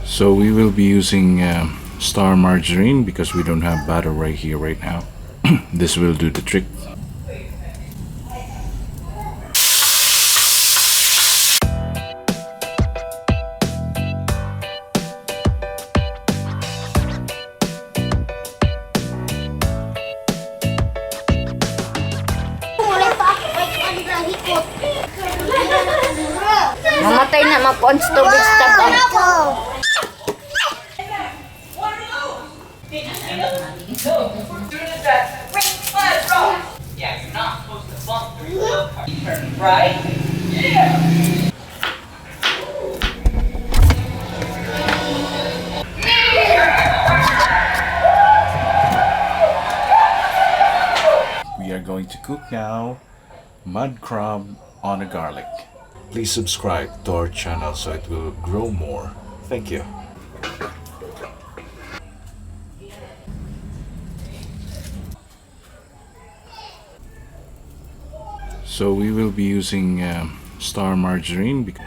So we will be using star margarine because we don't have butter right here right now. This will do the trick. Mamatay na mag-ons to stop ang. Yeah, you're not supposed to bump through the turn, right? Yeah. We are going to cook now mud crab on a garlic. Please subscribe to our channel so it will grow more. Thank you. So we will be using star margarine because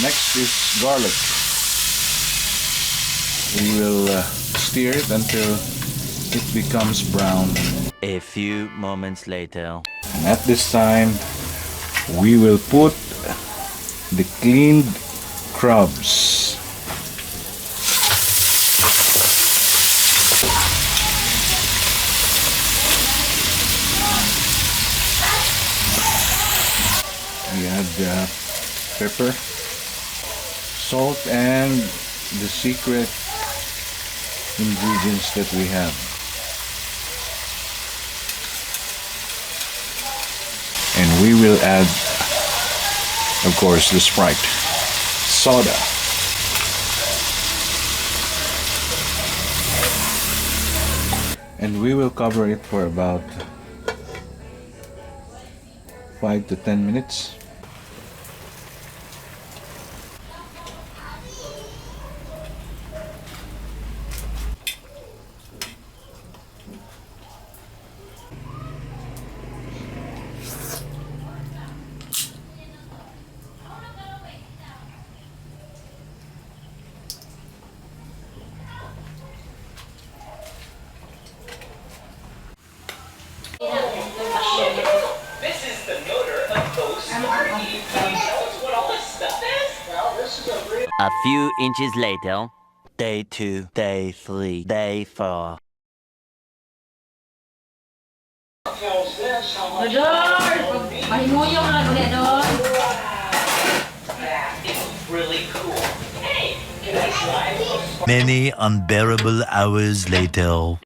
next is garlic. We will stir it until it becomes brown. A few moments later. And at this time, we will put the cleaned crabs. We add pepper, salt, and the secret ingredients that we have. And we will add, of course, the Sprite, soda, and we will cover it for about 5 to 10 minutes. This is the motor of those Smarties. Can you tell us what all this stuff is? Well, this is a real A few inches later. Day 2, day 3, day 4. tells this how much Mahimuyong lang ulit doon. that is really cool. Hey, can I try this? Many unbearable hours later.